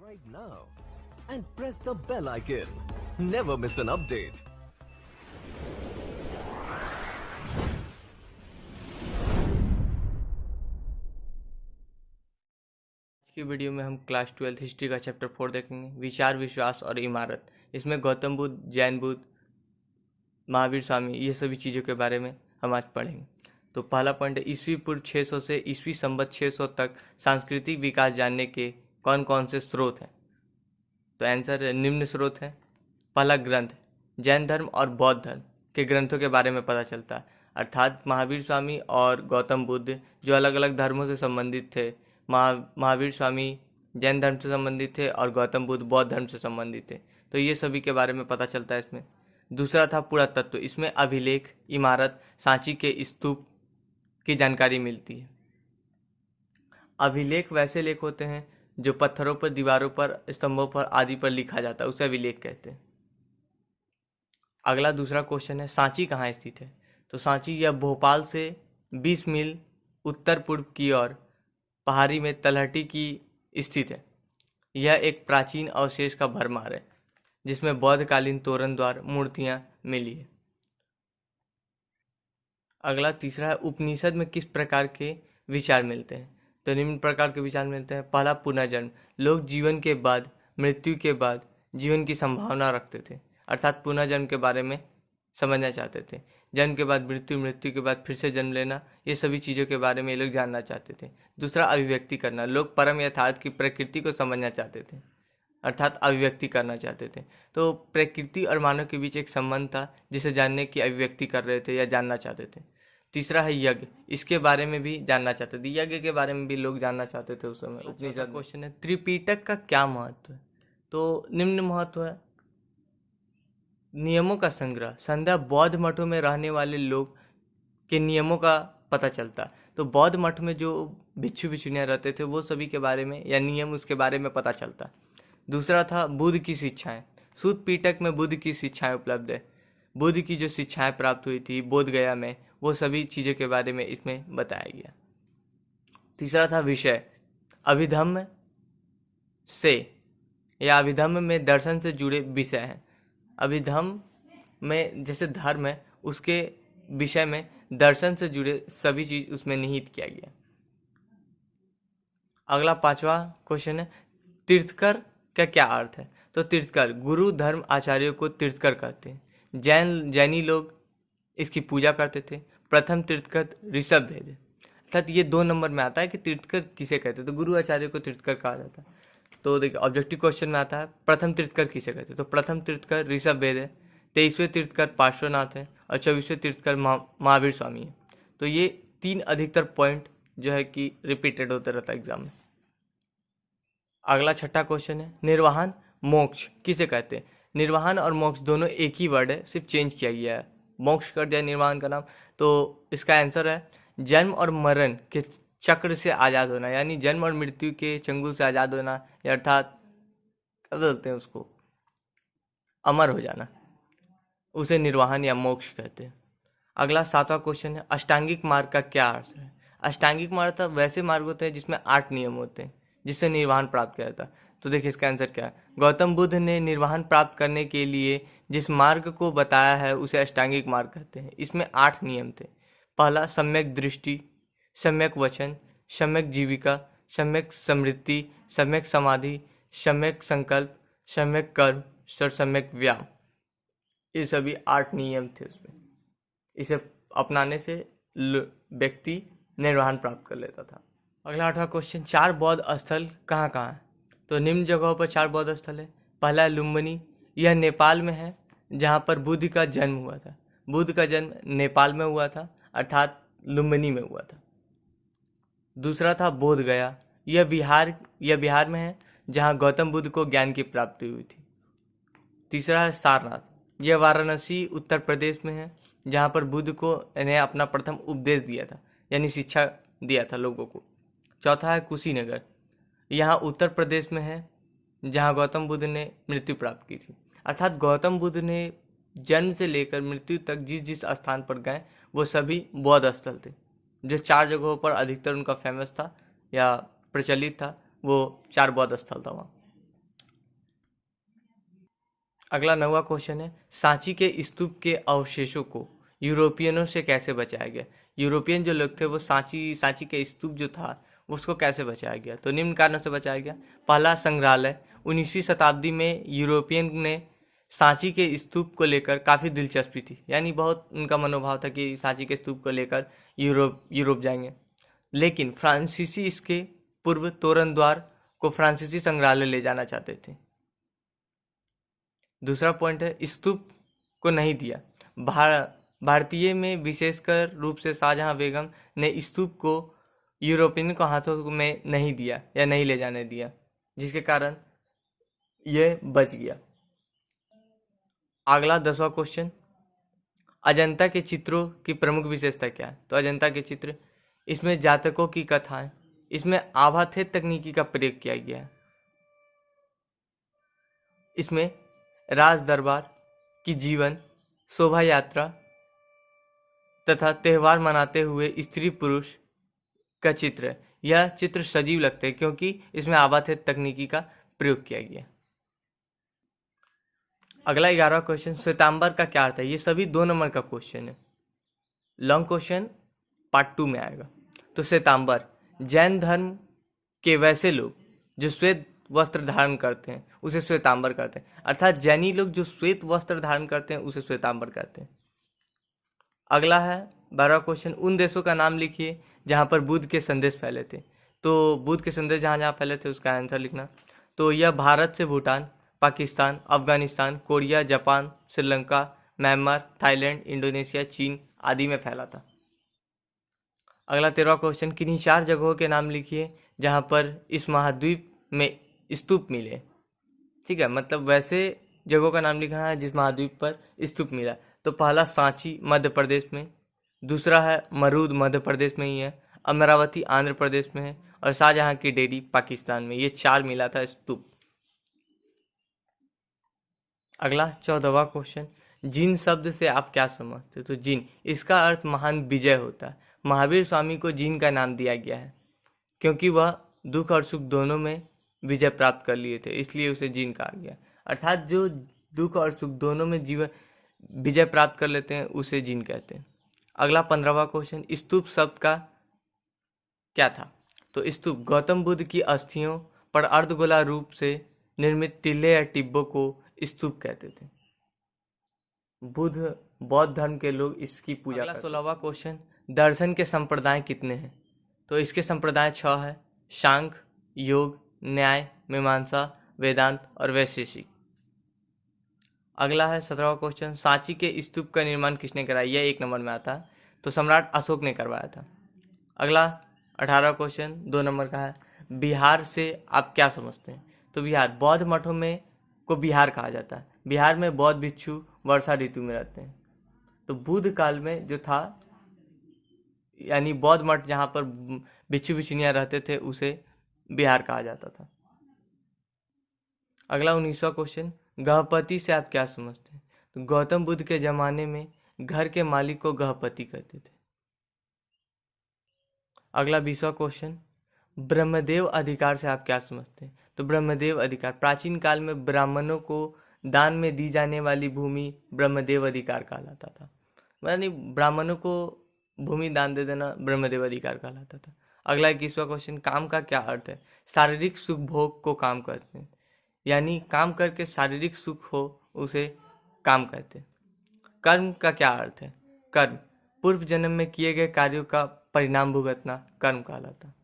Subscribe now and press the bell icon. Never miss an update. आज की video में हम क्लास 12 हिस्ट्री का चैप्टर 4 देखेंगे, विचार, विश्वास और इमारत। इसमें गौतम बुद्ध, जैन बुद्ध, महावीर स्वामी, ये सभी चीज़ों के बारे में हम आज पढ़ेंगे। तो पहला पॉइंट है, ईस्वी पूर्व 600 से ईस्वी संवत 600 तक सांस्कृतिक विकास जानने के कौन कौन से स्रोत हैं। तो आंसर निम्न स्रोत है। पहला ग्रंथ, जैन धर्म और बौद्ध धर्म के ग्रंथों के बारे में पता चलता है, अर्थात महावीर स्वामी और गौतम बुद्ध जो अलग अलग धर्मों से संबंधित थे। महावीर स्वामी जैन धर्म से संबंधित थे और गौतम बुद्ध बौद्ध धर्म से संबंधित थे, तो ये सभी के बारे में पता चलता है इसमें। दूसरा था पुरातत्व, इसमें अभिलेख, इमारत, सांची के स्तूप की जानकारी मिलती है। अभिलेख वैसे लेख होते हैं जो पत्थरों पर, दीवारों पर, स्तंभों पर आदि पर लिखा जाता है, उसे अभिलेख कहते हैं। अगला दूसरा क्वेश्चन है, सांची कहाँ स्थित है। तो सांची यह भोपाल से 20 मील उत्तर पूर्व की ओर पहाड़ी में तलहटी की स्थित है। यह एक प्राचीन अवशेष का भरमार है जिसमें बौद्धकालीन तोरण द्वार मूर्तियां मिली है। अगला तीसरा है, उपनिषद में किस प्रकार के विचार मिलते हैं। तो निम्न प्रकार के विचार मिलते हैं। पहला, पुनर्जन्म, लोग जीवन के बाद, मृत्यु के बाद जीवन की संभावना रखते थे, अर्थात पुनर्जन्म के बारे में समझना चाहते थे। जन्म के बाद मृत्यु, मृत्यु के बाद फिर से जन्म लेना, ये सभी चीज़ों के बारे में ये लोग जानना चाहते थे। दूसरा, अभिव्यक्ति करना, लोग परम यथार्थ की प्रकृति को समझना चाहते थे, अर्थात अभिव्यक्ति करना चाहते थे। तो प्रकृति और मानव के बीच एक संबंध था जिसे जानने की अभिव्यक्ति कर रहे थे या जानना चाहते थे। तीसरा है यज्ञ, इसके बारे में भी जानना चाहते थे, यज्ञ के बारे में भी लोग जानना चाहते थे उस समय। उपनिषद क्वेश्चन है, त्रिपिटक का क्या महत्व है। तो निम्न महत्व है, नियमों का संग्रह, संध्या बौद्ध मठों में रहने वाले लोग के नियमों का पता चलता। तो बौद्ध मठ में जो भिक्षु भिक्षुनियाँ रहते थे वो सभी के बारे में या नियम उसके बारे में पता चलता। दूसरा था बुद्ध की शिक्षाएं, सूत पीटक में बुद्ध की शिक्षाएं उपलब्ध है। बुद्ध की जो शिक्षाएं प्राप्त हुई थी बोध गया में, वो सभी चीज़ों के बारे में इसमें बताया गया। तीसरा था विषय, अभिधम्म से या अभिधम्म में दर्शन से जुड़े विषय हैं। अभिधम्म में जैसे धर्म है, उसके विषय में दर्शन से जुड़े सभी चीज उसमें निहित किया गया। अगला पांचवा क्वेश्चन है, तीर्थकर का क्या अर्थ है। तो तीर्थकर, गुरु धर्म आचार्यों को तीर्थकर कहते हैं। जैनी लोग इसकी पूजा करते थे। प्रथम तीर्थकर ऋषभ भेद, अर्थात ये 2 नंबर में आता है कि तीर्थकर किसे कहते हैं। तो गुरु आचार्य को तीर्थकर कहा जाता है। तो देखिए ऑब्जेक्टिव क्वेश्चन में आता है प्रथम तीर्थकर किसे कहते हैं। तो प्रथम तीर्थकर ऋषभ भेद है, 23वें तीर्थकर पार्श्वनाथ है और 24वें तीर्थकर महावीर स्वामी है। तो ये 3 अधिकतर पॉइंट जो है कि रिपीटेड होता रहता है एग्जाम में। अगला छठा क्वेश्चन है, निर्वाहन मोक्ष किसे कहते हैं। निर्वाहन और मोक्ष दोनों एक ही वर्ड है, सिर्फ चेंज किया गया है, मोक्ष कर दिया निर्वाहन का नाम। तो इसका आंसर है जन्म और मरण के चक्र से आज़ाद होना, यानी जन्म और मृत्यु के चंगुल से आज़ाद होना, अर्थात क्या बोलते हैं उसको, अमर हो जाना, उसे निर्वाहन या मोक्ष कहते हैं। अगला 7वां क्वेश्चन है, अष्टांगिक मार्ग का क्या अर्थ है। अष्टांगिक मार्ग तो वैसे मार्ग होते हैं जिसमें 8 नियम होते हैं जिससे निर्वाहन प्राप्त किया जाता है। तो देखिए इसका आंसर क्या है, गौतम बुद्ध ने निर्वाहन प्राप्त करने के लिए जिस मार्ग को बताया है उसे अष्टांगिक मार्ग कहते हैं। इसमें 8 नियम थे। पहला, सम्यक दृष्टि, सम्यक वचन, सम्यक जीविका, सम्यक समृद्धि, सम्यक समाधि, सम्यक संकल्प, सम्यक कर्म और सम्यक व्यायाम। ये सभी 8 नियम थे उसमें। इसे अपनाने से व्यक्ति निर्वाहन प्राप्त कर लेता था। अगला 8वां क्वेश्चन, 4 बौद्ध स्थल कहाँ कहाँ है। तो निम्न जगहों पर 4 बौद्ध स्थल है। पहला है लुम्बिनी, यह नेपाल में है जहाँ पर बुद्ध का जन्म हुआ था। बुद्ध का जन्म नेपाल में हुआ था, अर्थात लुम्बिनी में हुआ था। दूसरा था बोध गया, यह बिहार में है जहाँ गौतम बुद्ध को ज्ञान की प्राप्ति हुई थी। तीसरा है सारनाथ, यह वाराणसी उत्तर प्रदेश में है जहाँ पर बुद्ध को ने अपना प्रथम उपदेश दिया था, यानी शिक्षा दिया था लोगों को। चौथा है कुशीनगर, यहाँ उत्तर प्रदेश में है जहाँ गौतम बुद्ध ने मृत्यु प्राप्त की थी। अर्थात गौतम बुद्ध ने जन्म से लेकर मृत्यु तक जिस जिस स्थान पर गए वो सभी बौद्ध स्थल थे। जो 4 जगहों पर अधिकतर उनका फेमस था या प्रचलित था, वो 4 बौद्ध स्थल था वहाँ। अगला 9वां क्वेश्चन है, सांची के स्तूप के अवशेषों को यूरोपियनों से कैसे बचाया गया? यूरोपियन जो लोग थे वो सांची के स्तूप जो था उसको कैसे बचाया गया? तो निम्न कारणों से बचाया गया। पहला, संग्रहालय। 19वीं शताब्दी में यूरोपियन ने सांची के स्तूप को लेकर काफ़ी दिलचस्पी थी, यानी बहुत उनका मनोभाव था कि सांची के स्तूप को लेकर यूरोप जाएंगे। लेकिन फ्रांसीसी इसके पूर्व तोरण द्वार को फ्रांसीसी संग्रहालय ले जाना चाहते थे। दूसरा पॉइंट है, स्तूप को नहीं दिया। भारतीय में विशेषकर रूप से शाहजहां बेगम ने स्तूप को यूरोपियन को हाथों में नहीं दिया या नहीं ले जाने दिया, जिसके कारण यह बच गया। अगला 10वां क्वेश्चन, अजंता के चित्रों की प्रमुख विशेषता क्या है? तो अजंता के चित्र, इसमें जातकों की कथाएं, इसमें आभाथेट तकनीकी का प्रयोग किया गया है, इसमें राज दरबार की जीवन, शोभा यात्रा तथा त्यौहार मनाते हुए स्त्री पुरुष का चित्र है। यह चित्र सजीव लगते हैं क्योंकि इसमें आभाथेट तकनीकी का प्रयोग किया गया। अगला 11वां क्वेश्चन, श्वेतांबर का क्या अर्थ है? ये सभी 2 नंबर का क्वेश्चन है, लॉन्ग क्वेश्चन पार्ट 2 में आएगा। तो श्वेतांबर, जैन धर्म के वैसे लोग जो श्वेत वस्त्र धारण करते हैं उसे श्वेतांबर कहते हैं, अर्थात जैनी लोग जो श्वेत वस्त्र धारण करते हैं उसे श्वेतांबर कहते हैं। अगला है 12वां क्वेश्चन, उन देशों का नाम लिखिए जहां पर बुद्ध के संदेश फैले थे। तो बुद्ध के संदेश जहां जहां फैले थे उसका आंसर लिखना। तो यह भारत से Bhutan, Pakistan, Afghanistan, Korea, Japan, Sri Lanka, Myanmar, Thailand, Indonesia, चीन आदि में फैला था। अगला 13वां क्वेश्चन, किन्हीं 4 जगहों के नाम लिखिए जहां पर इस महाद्वीप में स्तूप मिले। ठीक है, मतलब वैसे जगहों का नाम लिखना है जिस महाद्वीप पर स्तूप मिला। तो पहला, सांची मध्य प्रदेश में, दूसरा है मरूद मध्य प्रदेश में ही है, अमरावती आंध्र प्रदेश में है, और शाहजहां की डेरी पाकिस्तान में। ये 4 मिला था स्तूप। अगला 14वां क्वेश्चन, जिन शब्द से आप क्या समझते हो? तो जिन, इसका अर्थ महान विजय होता है। महावीर स्वामी को जिन का नाम दिया गया है क्योंकि वह दुख और सुख दोनों में विजय प्राप्त कर लिए थे, इसलिए उसे जिन कहा गया। अर्थात जो दुख और सुख दोनों में विजय प्राप्त कर लेते हैं उसे जिन कहते हैं। अगला 15वां क्वेश्चन, स्तूप शब्द का क्या था? तो स्तूप, गौतम बुद्ध की अस्थियों पर अर्धगोला रूप से निर्मित टिल्ले या टिब्बों को स्तूप कहते थे। बौद्ध धर्म के लोग इसकी पूजा करते हैं। 16वां क्वेश्चन, दर्शन के संप्रदाय कितने हैं? तो इसके संप्रदाय 6 है, सांख्य, योग, न्याय, मीमांसा, वेदांत और वैशेषिक। अगला है 17वां क्वेश्चन, सांची के स्तूप का निर्माण किसने कराया? यह 1 नंबर में आता है, तो सम्राट अशोक ने करवाया था। अगला 18वां क्वेश्चन 2 नंबर का है, बिहार से आप क्या समझते हैं? तो बिहार, बौद्ध मठों में को बिहार कहा जाता है। बिहार में बौद्ध भिक्षु वर्षा ऋतु में रहते हैं। तो बुद्ध काल में जो था, यानी बौद्ध मठ जहाँ पर भिक्षु भिक्षुनियाँ रहते थे उसे बिहार कहा जाता था। अगला 19वां क्वेश्चन, गृहपति से आप क्या समझते हैं? तो गौतम बुद्ध के जमाने में घर के मालिक को गृहपति कहते थे। अगला 20वां क्वेश्चन, ब्रह्मदेव अधिकार से आप क्या समझते हैं? तो ब्रह्मदेव अधिकार, प्राचीन काल में ब्राह्मणों को दान में दी जाने वाली भूमि ब्रह्मदेव अधिकार कहलाता था। यानी ब्राह्मणों को भूमि दान दे देना ब्रह्मदेव अधिकार कहलाता था। अगला 21वां क्वेश्चन, काम का क्या अर्थ है? शारीरिक सुख भोग को काम कहते हैं, यानी काम करके शारीरिक सुख हो उसे काम कहते हैं। कर्म का क्या अर्थ है? कर्म, पूर्व जन्म में किए गए कार्यों का परिणाम भुगतना कर्म कहलाता।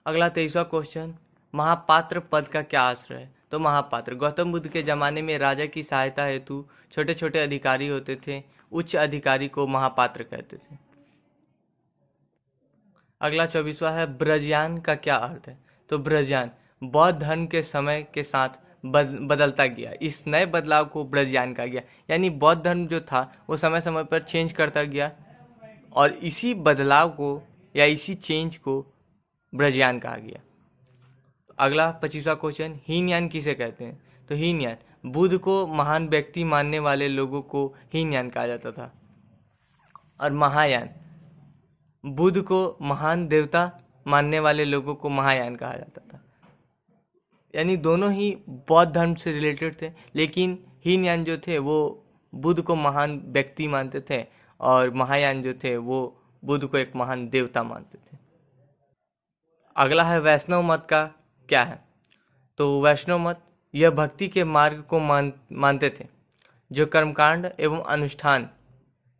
अगला 23वां क्वेश्चन, महापात्र पद का क्या आश्रय है? तो महापात्र, गौतम बुद्ध के जमाने में राजा की सहायता हेतु छोटे छोटे अधिकारी होते थे, उच्च अधिकारी को महापात्र कहते थे। अगला 24वां है, ब्रजयान का क्या अर्थ है? तो ब्रजयान, बौद्ध धर्म के समय के साथ बदलता गया, इस नए बदलाव को ब्रजयान कहा गया। यानी बौद्ध धर्म जो था वो समय समय पर चेंज करता गया और इसी बदलाव को या इसी चेंज को ब्रजयान कहा गया। अगला 25वां क्वेश्चन, हीनयान किसे कहते हैं? तो हीनयान, बुद्ध को महान व्यक्ति मानने वाले लोगों को हीनयान कहा जाता था। और महायान, बुद्ध को महान देवता मानने वाले लोगों को महायान कहा जाता था। यानी दोनों ही बौद्ध धर्म से रिलेटेड थे, लेकिन हीनयान जो थे वो बुद्ध को महान व्यक्ति मानते थे और महायान जो थे वो बुद्ध को एक महान देवता मानते थे। अगला है वैष्णव मत का क्या है। तो वैष्णव मत यह भक्ति के मार्ग को मानते थे जो कर्मकांड एवं अनुष्ठान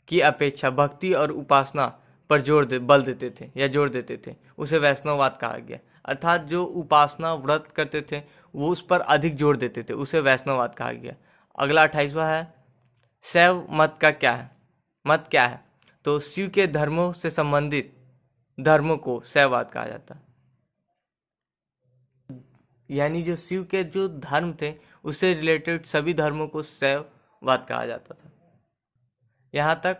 की अपेक्षा भक्ति और उपासना पर बल देते थे या जोर देते थे, उसे वैष्णववाद कहा गया। अर्थात जो उपासना व्रत करते थे वो उस पर अधिक जोर देते थे, उसे वैष्णववाद कहा गया। अगला 28वां है शैव मत का क्या है। मत क्या है, तो शिव के धर्मों से संबंधित धर्मों को शैववाद कहा जाता है। यानी जो शिव के जो धर्म थे उससे रिलेटेड सभी धर्मों को शैववाद कहा जाता था। यहाँ तक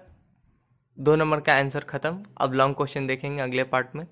2 नंबर का आंसर खत्म। अब लॉन्ग क्वेश्चन देखेंगे अगले पार्ट में।